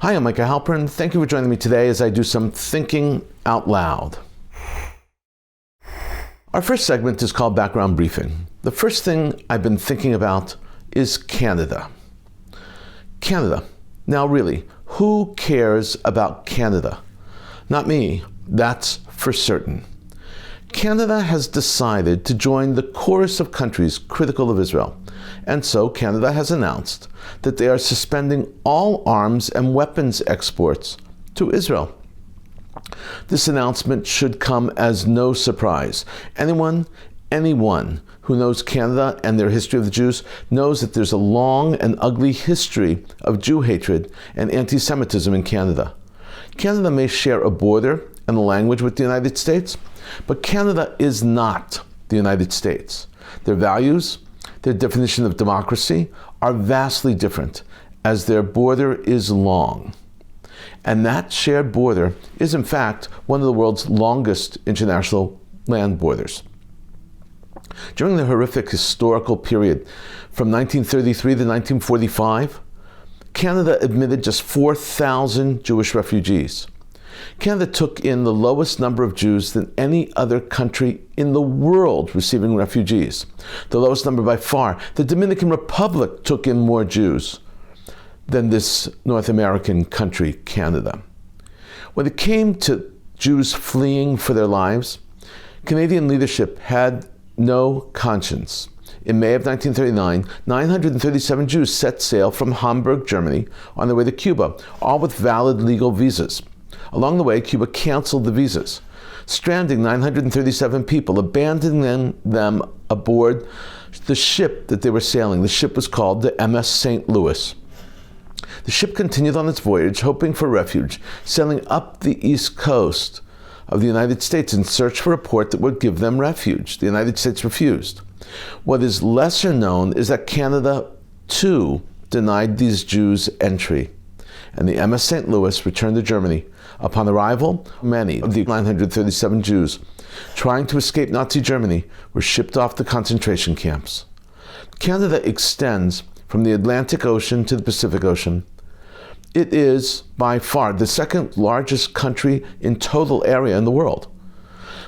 Hi, I'm Micah Halpern. Thank you for joining me today as I do some thinking out loud. Our first segment is called Background Briefing. The first thing I've been thinking about is Canada. Canada. Now really, who cares about Canada? Not me, that's for certain. Canada has decided to join the chorus of countries critical of Israel. And so Canada has announced that they are suspending all arms and weapons exports to Israel. This announcement should come as no surprise. Anyone who knows Canada and their history of the Jews knows that there's a long and ugly history of Jew hatred and anti-Semitism in Canada. Canada may share a border and a language with the United States, but Canada is not the United States. Their values, their definition of democracy are vastly different, as their border is long. And that shared border is, in fact, one of the world's longest international land borders. During the horrific historical period from 1933 to 1945, Canada admitted just 4,000 Jewish refugees. Canada took in the lowest number of Jews than any other country in the world receiving refugees. The lowest number by far. The Dominican Republic took in more Jews than this North American country, Canada. When it came to Jews fleeing for their lives, Canadian leadership had no conscience. In May of 1939, 937 Jews set sail from Hamburg, Germany, on their way to Cuba, all with valid legal visas. Along the way, Cuba canceled the visas, stranding 937 people, abandoning them aboard the ship that they were sailing. The ship was called the MS St. Louis. The ship continued on its voyage, hoping for refuge, sailing up the east coast of the United States in search for a port that would give them refuge. The United States refused. What is lesser known is that Canada, too, denied these Jews entry, and the MS St. Louis returned to Germany. Upon arrival, many of the 937 Jews trying to escape Nazi Germany were shipped off to concentration camps. Canada extends from the Atlantic Ocean to the Pacific Ocean. It is by far the second largest country in total area in the world.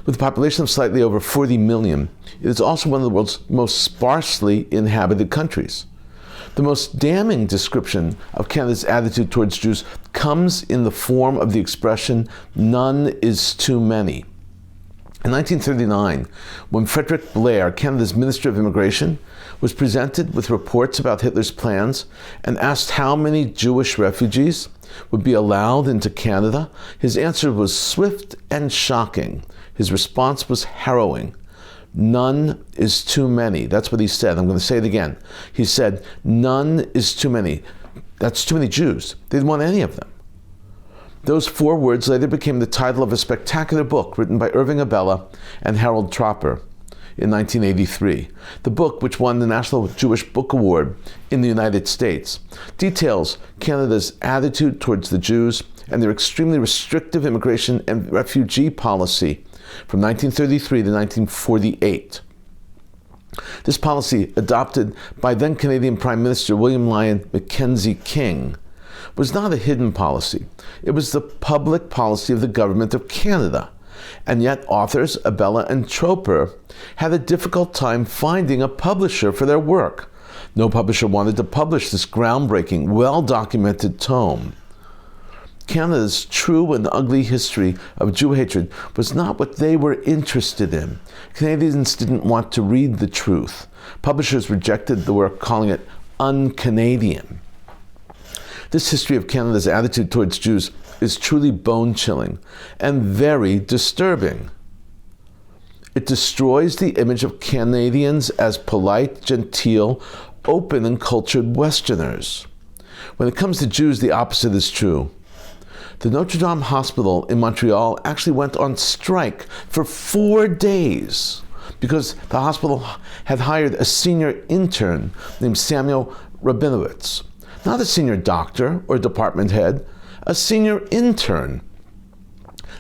With a population of slightly over 40 million, it is also one of the world's most sparsely inhabited countries. The most damning description of Canada's attitude towards Jews comes in the form of the expression, "none is too many." In 1939, when Frederick Blair, Canada's Minister of Immigration, was presented with reports about Hitler's plans and asked how many Jewish refugees would be allowed into Canada, his answer was swift and shocking. His response was harrowing. None is too many. That's what he said. I'm going to say it again. He said, none is too many. That's too many Jews. They didn't want any of them. Those 4 words later became the title of a spectacular book written by Irving Abella and Harold Tropper in 1983. The book, which won the National Jewish Book Award in the United States, details Canada's attitude towards the Jews and their extremely restrictive immigration and refugee policy from 1933 to 1948. This policy, adopted by then Canadian Prime Minister William Lyon Mackenzie King, was not a hidden policy. It was the public policy of the Government of Canada. And yet authors Abella and Tropper had a difficult time finding a publisher for their work. No publisher wanted to publish this groundbreaking, well-documented tome. Canada's true and ugly history of Jew hatred was not what they were interested in. Canadians didn't want to read the truth. Publishers rejected the work, calling it un-Canadian. This history of Canada's attitude towards Jews is truly bone-chilling and very disturbing. It destroys the image of Canadians as polite, genteel, open, and cultured Westerners. When it comes to Jews, the opposite is true. The Notre Dame Hospital in Montreal actually went on strike for 4 days because the hospital had hired a senior intern named Samuel Rabinowitz. Not a senior doctor or department head, a senior intern.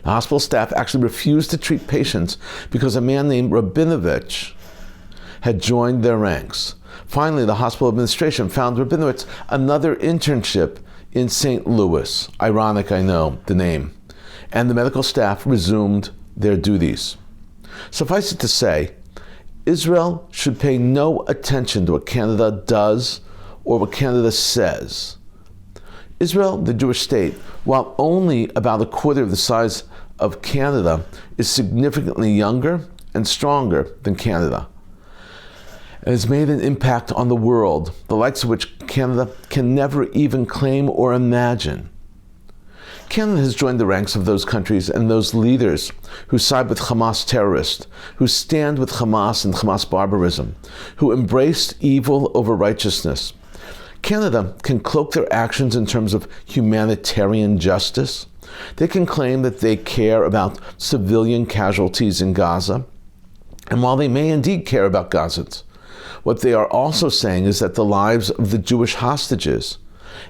The hospital staff actually refused to treat patients because a man named Rabinovich had joined their ranks. Finally, the hospital administration found Rabinowitz another internship in St. Louis. Ironic, I know, the name. And the medical staff resumed their duties. Suffice it to say, Israel should pay no attention to what Canada does or what Canada says. Israel, the Jewish state, while only about a quarter of the size of Canada, is significantly younger and stronger than Canada, and has made an impact on the world, the likes of which Canada can never even claim or imagine. Canada has joined the ranks of those countries and those leaders who side with Hamas terrorists, who stand with Hamas and Hamas barbarism, who embraced evil over righteousness. Canada can cloak their actions in terms of humanitarian justice. They can claim that they care about civilian casualties in Gaza. And while they may indeed care about Gazans, what they are also saying is that the lives of the Jewish hostages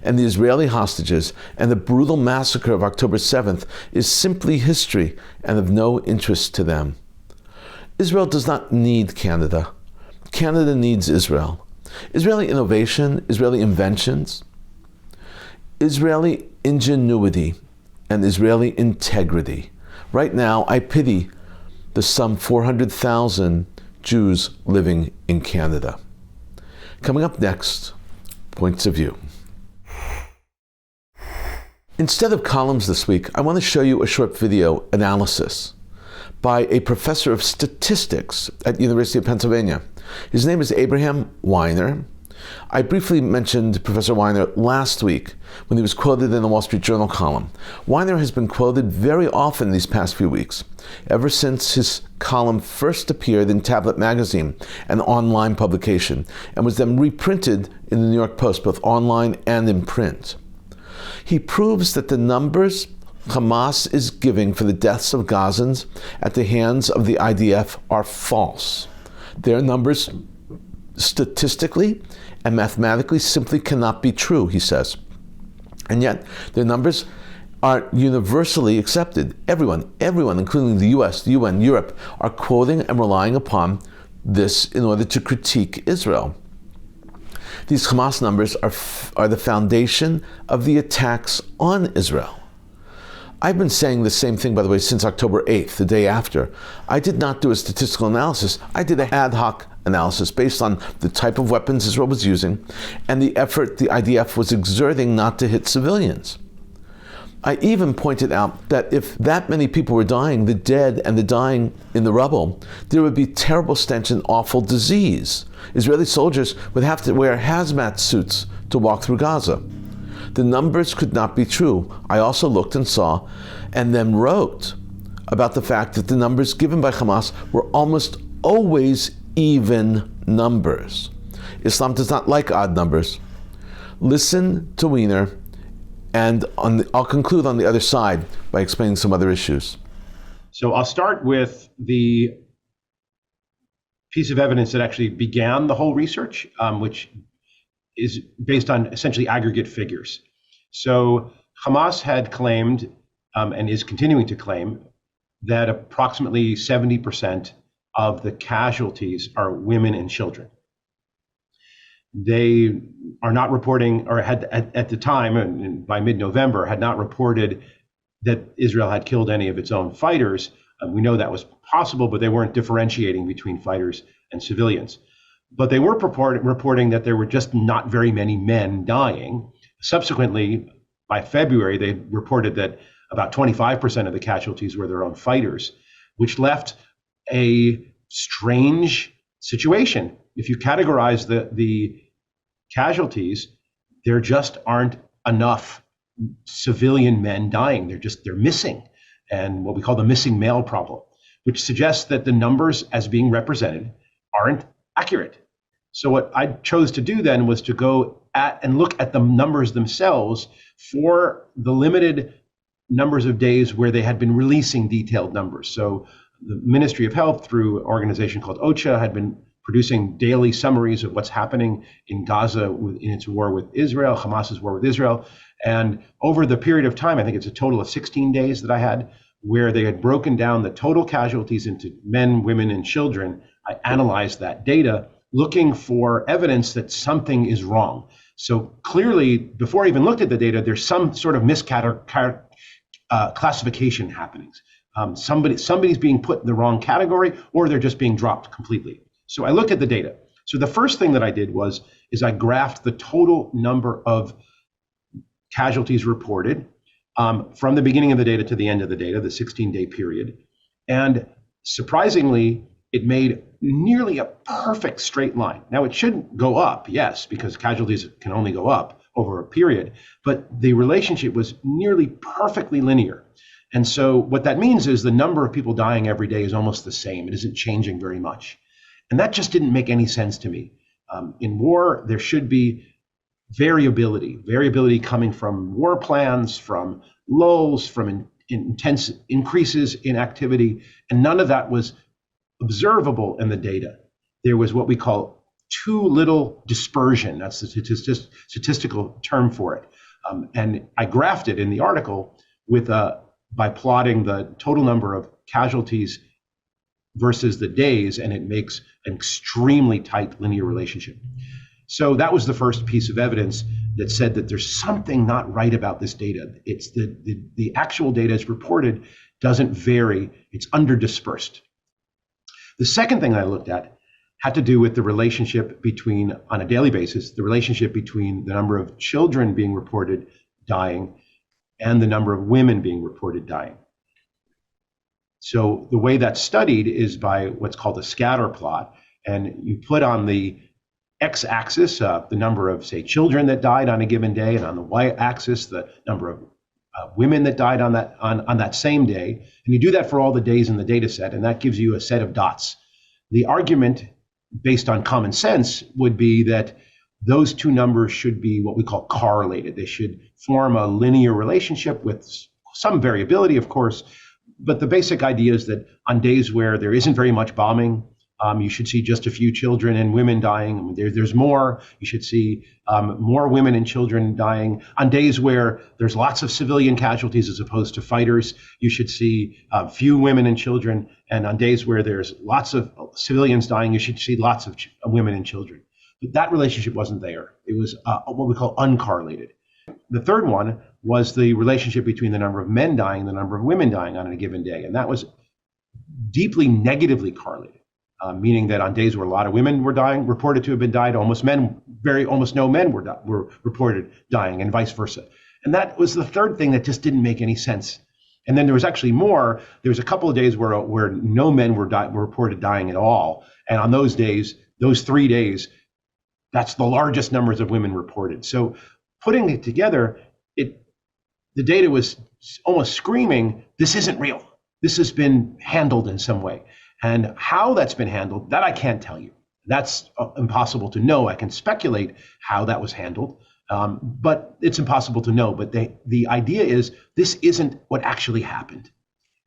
and the Israeli hostages and the brutal massacre of October 7th is simply history and of no interest to them. Israel does not need Canada. Canada needs Israel. Israeli innovation, Israeli inventions, Israeli ingenuity, and Israeli integrity. Right now, I pity the some 400,000 Jews living in Canada. Coming up next, Points of View. Instead of columns this week, I want to show you a short video analysis by a professor of statistics at the University of Pennsylvania. His name is Abraham Weiner. I briefly mentioned Professor Weiner last week when he was quoted in the Wall Street Journal column. Weiner has been quoted very often these past few weeks, ever since his column first appeared in Tablet Magazine, an online publication, and was then reprinted in the New York Post, both online and in print. He proves that the numbers Hamas is giving for the deaths of Gazans at the hands of the IDF are false. Their numbers statistically and mathematically simply cannot be true, he says. And yet, their numbers are universally accepted. Everyone, including the US, the UN, Europe, are quoting and relying upon this in order to critique Israel. These Hamas numbers are the foundation of the attacks on Israel. I've been saying the same thing, by the way, since October 8th, the day after. I did not do a statistical analysis. I did an ad hoc analysis based on the type of weapons Israel was using and the effort the IDF was exerting not to hit civilians. I even pointed out that if that many people were dying, the dead and the dying in the rubble, there would be terrible stench and awful disease. Israeli soldiers would have to wear hazmat suits to walk through Gaza. The numbers could not be true. I also looked and saw, and then wrote about the fact that the numbers given by Hamas were almost always even numbers. Islam does not like odd numbers. Listen to Weiner, and I'll conclude on the other side by explaining some other issues. So I'll start with the piece of evidence that actually began the whole research, which is based on essentially aggregate figures. So Hamas had claimed, and is continuing to claim, that approximately 70% of the casualties are women and children. They are not reporting, or had at the time, and by mid-November, had not reported that Israel had killed any of its own fighters. We know that was possible, but they weren't differentiating between fighters and civilians. But they were reporting that there were just not very many men dying. Subsequently, by February, they reported that about 25% of the casualties were their own fighters, which left a strange situation. If you categorize the casualties, there just aren't enough civilian men dying. They're missing, and what we call the missing male problem, which suggests that the numbers as being represented aren't accurate. So what I chose to do then was to go at and look at the numbers themselves for the limited numbers of days where they had been releasing detailed numbers. So the Ministry of Health, through an organization called OCHA, had been producing daily summaries of what's happening in Gaza in its war with Israel, Hamas's war with Israel. And over the period of time, I think it's a total of 16 days that I had, where they had broken down the total casualties into men, women, and children. I analyzed that data, looking for evidence that something is wrong. So clearly, before I even looked at the data, there's some sort of classification happenings. Somebody's being put in the wrong category, or they're just being dropped completely. So I looked at the data. So the first thing that I did is I graphed the total number of casualties reported from the beginning of the data to the end of the data, the 16-day period. And surprisingly, it made nearly a perfect straight line. Now, it shouldn't go up, yes, because casualties can only go up over a period, but the relationship was nearly perfectly linear. And so what that means is the number of people dying every day is almost the same. It isn't changing very much. And that just didn't make any sense to me. In war, there should be variability coming from war plans, from lulls, from intense increases in activity, and none of that was observable in the data. There was what we call too little dispersion. That's the statistical term for it. And I graphed it in the article by plotting the total number of casualties versus the days, and it makes an extremely tight linear relationship. So that was the first piece of evidence that said that there's something not right about this data. It's the actual data as reported doesn't vary, it's underdispersed. The second thing I looked at had to do with the relationship between, on a daily basis, the relationship between the number of children being reported dying and the number of women being reported dying. So the way that's studied is by what's called a scatter plot, and you put on the x-axis the number of, say, children that died on a given day, and on the y-axis the number of women that died on that same day, and you do that for all the days in the data set, and that gives you a set of dots. The argument, based on common sense, would be that those two numbers should be what we call correlated. They should form a linear relationship with some variability, of course, but the basic idea is that on days where there isn't very much bombing, you should see just a few children and women dying. I mean, there's more. You should see more women and children dying. On days where there's lots of civilian casualties as opposed to fighters, you should see few women and children. And on days where there's lots of civilians dying, you should see lots of women and children. But that relationship wasn't there. It was what we call uncorrelated. The third one was the relationship between the number of men dying and the number of women dying on a given day. And that was deeply negatively correlated. Meaning that on days where a lot of women were dying, reported to have been died, almost no men were reported dying, and vice versa. And that was the third thing that just didn't make any sense. And then there was actually more. There was a couple of days where no men were reported dying at all. And on those days, those 3 days, that's the largest numbers of women reported. So putting it together, the data was almost screaming, this isn't real. This has been handled in some way. And how that's been handled, that I can't tell you. That's impossible to know. I can speculate how that was handled, but it's impossible to know. But the idea is this isn't what actually happened.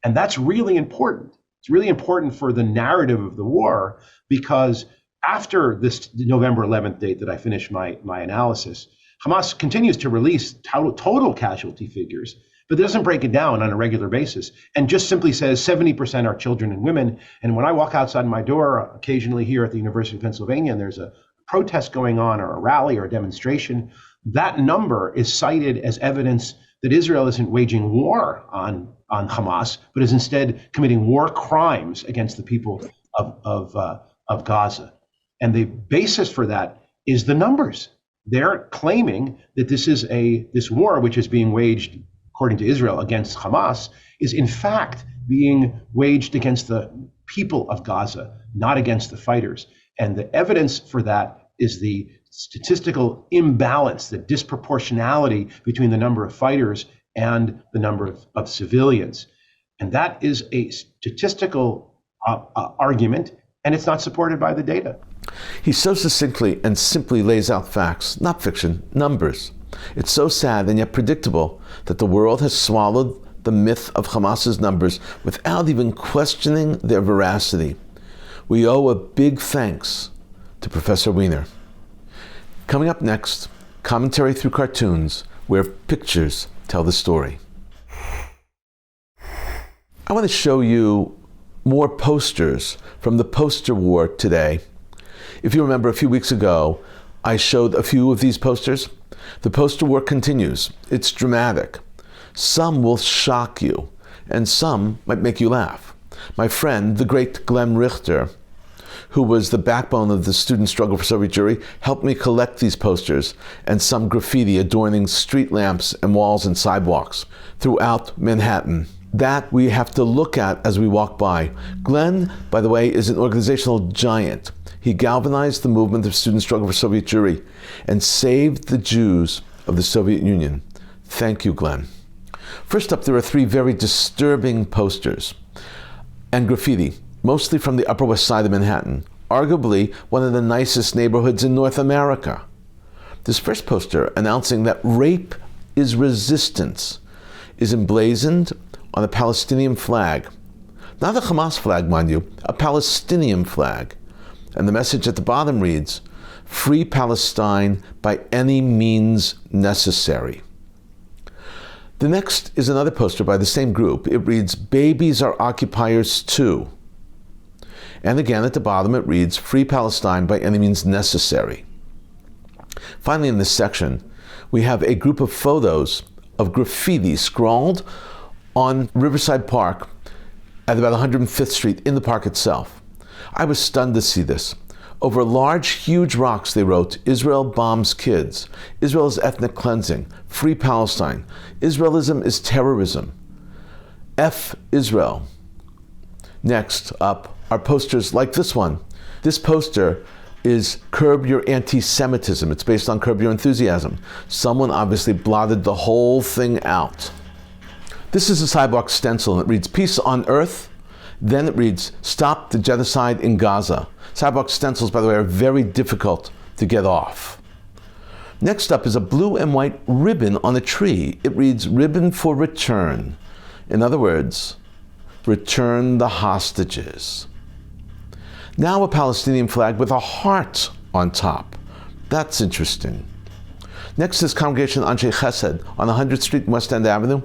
And that's really important. It's really important for the narrative of the war, because after this November 11th date that I finished my analysis, Hamas continues to release total casualty figures, but it doesn't break it down on a regular basis, and just simply says 70% are children and women. And when I walk outside my door occasionally here at the University of Pennsylvania, and there's a protest going on, or a rally or a demonstration, that number is cited as evidence that Israel isn't waging war on Hamas, but is instead committing war crimes against the people of Gaza. And the basis for that is the numbers. They're claiming that this war, which is being waged according to Israel against Hamas, is in fact being waged against the people of Gaza, not against the fighters. And the evidence for that is the statistical imbalance, the disproportionality between the number of fighters and the number of civilians. And that is a statistical argument, and it's not supported by the data. He so succinctly and simply lays out facts, not fiction, numbers. It's so sad and yet predictable that the world has swallowed the myth of Hamas's numbers without even questioning their veracity. We owe a big thanks to Professor Weiner. Coming up next, commentary through cartoons where pictures tell the story. I want to show you more posters from the poster war today. If you remember, a few weeks ago, I showed a few of these posters. The poster war continues. It's dramatic. Some will shock you, and some might make you laugh. My friend, the great Glenn Richter, who was the backbone of the student struggle for Soviet Jewry, helped me collect these posters and some graffiti adorning street lamps and walls and sidewalks throughout Manhattan. That we have to look at as we walk by. Glenn, by the way, is an organizational giant. He galvanized the movement of student struggle for Soviet Jewry and saved the Jews of the Soviet Union. Thank you, Glenn. First up, there are 3 very disturbing posters and graffiti, mostly from the Upper West Side of Manhattan, arguably one of the nicest neighborhoods in North America. This first poster, announcing that rape is resistance, is emblazoned on a Palestinian flag. Not a Hamas flag, mind you, a Palestinian flag. And the message at the bottom reads, "Free Palestine by any means necessary." The next is another poster by the same group. It reads, "Babies are occupiers too." And again at the bottom it reads, "Free Palestine by any means necessary." Finally, in this section, we have a group of photos of graffiti scrawled on Riverside Park at about 105th Street in the park itself. I was stunned to see this. Over large, huge rocks they wrote, "Israel bombs kids. Israel is ethnic cleansing. Free Palestine. Israelism is terrorism. F Israel." Next up are posters like this one. This poster is "Curb Your Anti-Semitism." It's based on Curb Your Enthusiasm. Someone obviously blotted the whole thing out. This is a sidewalk stencil and it reads, "Peace on Earth." Then it reads, "Stop the genocide in Gaza." Sidewalk stencils, by the way, are very difficult to get off. Next up is a blue and white ribbon on a tree. It reads, "Ribbon for return." In other words, return the hostages. Now a Palestinian flag with a heart on top. That's interesting. Next is Congregation Anshe Chesed on 100th Street and West End Avenue.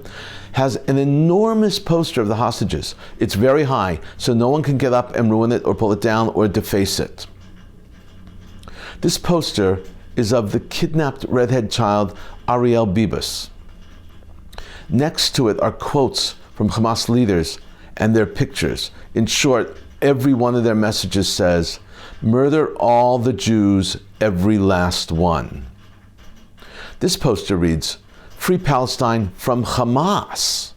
Has an enormous poster of the hostages. It's very high, so no one can get up and ruin it or pull it down or deface it. This poster is of the kidnapped redhead child Ariel Bibas. Next to it are quotes from Hamas leaders and their pictures. In short, every one of their messages says, "Murder all the Jews, every last one." This poster reads, "Free Palestine from Hamas."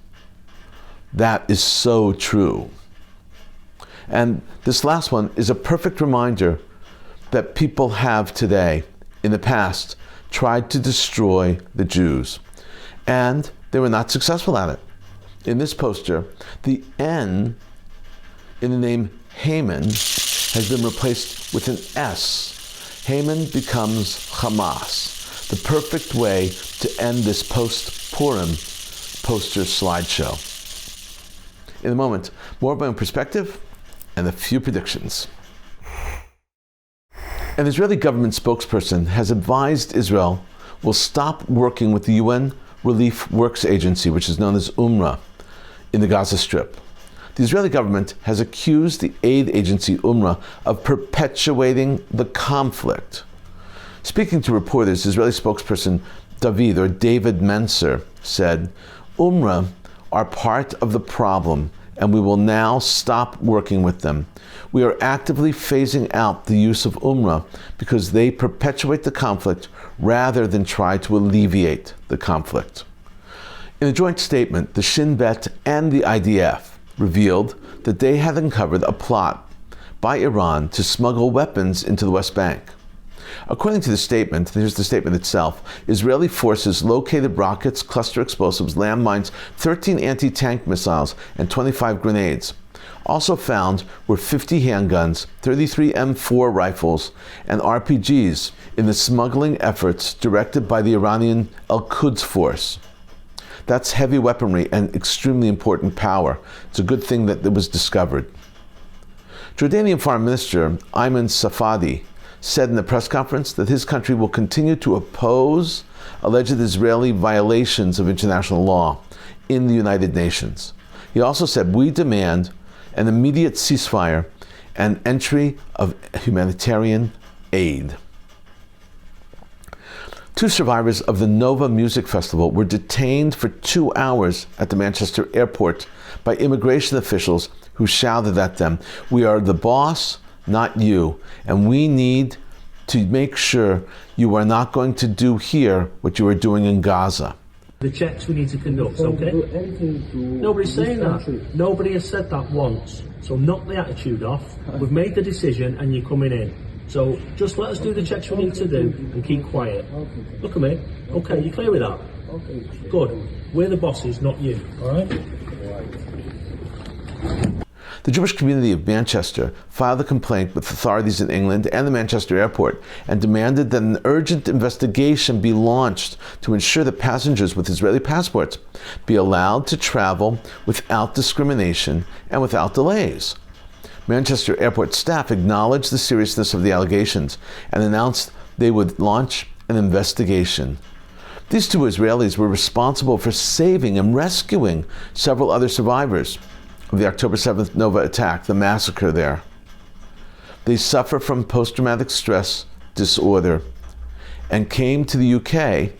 That is so true. And this last one is a perfect reminder that people have today, in the past, tried to destroy the Jews. And they were not successful at it. In this poster, the N in the name Haman has been replaced with an S. Haman becomes Hamas. The perfect way to end this post-Purim poster slideshow. In a moment, more of my own perspective and a few predictions. An Israeli government spokesperson has advised Israel will stop working with the UN Relief Works Agency, which is known as UNRWA, in the Gaza Strip. The Israeli government has accused the aid agency UNRWA of perpetuating the conflict. Speaking to reporters, Israeli spokesperson David Menser said, "UNRWA are part of the problem and we will now stop working with them. We are actively phasing out the use of UNRWA because they perpetuate the conflict rather than try to alleviate the conflict." In a joint statement, the Shin Bet and the IDF revealed that they had uncovered a plot by Iran to smuggle weapons into the West Bank. According to the statement, here's the statement itself, Israeli forces located rockets, cluster explosives, landmines, 13 anti-tank missiles, and 25 grenades. Also found were 50 handguns, 33 M4 rifles, and RPGs in the smuggling efforts directed by the Iranian Al-Quds force. That's heavy weaponry and extremely important power. It's a good thing that it was discovered. Jordanian Foreign Minister Ayman Safadi said in a press conference that his country will continue to oppose alleged Israeli violations of international law in the United Nations. He also said, "We demand an immediate ceasefire and entry of humanitarian aid." Two survivors of the Nova Music Festival were detained for 2 hours at the Manchester airport by immigration officials who shouted at them, "We are the boss, not you, and we need to make sure you are not going to do here what you are doing in Gaza." The checks we need to conduct, okay? Nobody's saying that. Nobody has said that once. So knock the attitude off. We've made the decision and you're coming in. So just let us do the checks we need to do and keep quiet. Look at me. Okay, you clear with that? Good. We're the bosses, not you. All right? The Jewish community of Manchester filed a complaint with authorities in England and the Manchester airport and demanded that an urgent investigation be launched to ensure that passengers with Israeli passports be allowed to travel without discrimination and without delays. Manchester airport staff acknowledged the seriousness of the allegations and announced they would launch an investigation. These two Israelis were responsible for saving and rescuing several other survivors of the October 7th Nova attack, the massacre there. They suffer from post-traumatic stress disorder and came to the UK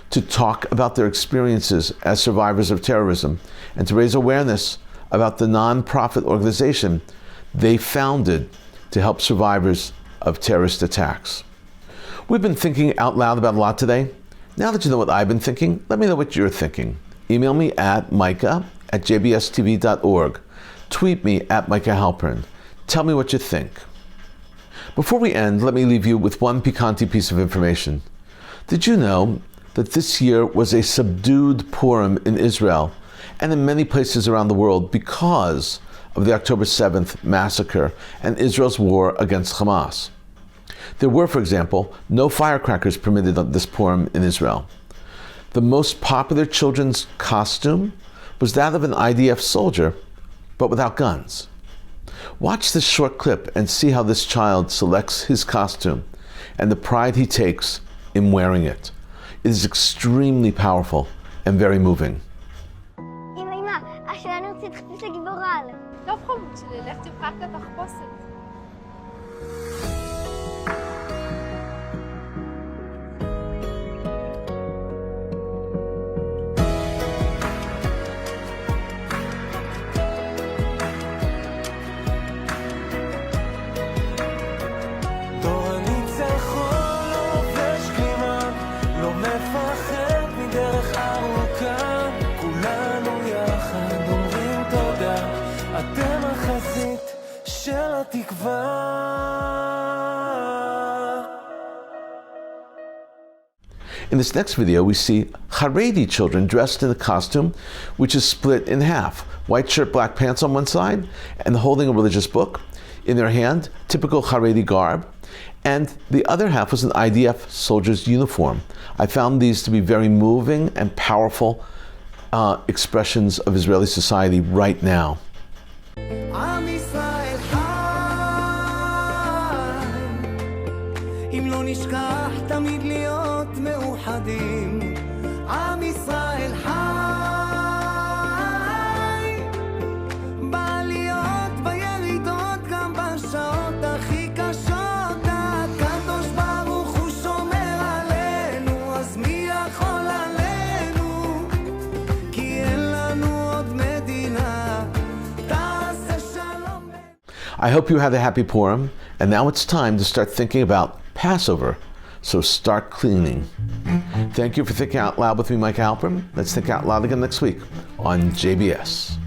to talk about their experiences as survivors of terrorism and to raise awareness about the non-profit organization they founded to help survivors of terrorist attacks. We've been thinking out loud about a lot today. Now that you know what I've been thinking, let me know what you're thinking. Email me at micah@jbstv.org. Tweet me at Micah Halpern. Tell me what you think. Before we end, let me leave you with one piquante piece of information. Did you know that this year was a subdued Purim in Israel and in many places around the world because of the October 7th massacre and Israel's war against Hamas? There were, for example, no firecrackers permitted on this Purim in Israel. The most popular children's costume was that of an IDF soldier, but without guns. Watch this short clip and see how this child selects his costume and the pride he takes in wearing it. It is extremely powerful and very moving. In this next video, we see Haredi children dressed in a costume which is split in half. White shirt, black pants on one side, and holding a religious book. In their hand, typical Haredi garb. And the other half was an IDF soldier's uniform. I found these to be very moving and powerful expressions of Israeli society right now. I hope you had a happy Purim, and now it's time to start thinking about Passover, so start cleaning. Thank you for thinking out loud with me, Micah Halpern. Let's think out loud again next week on JBS.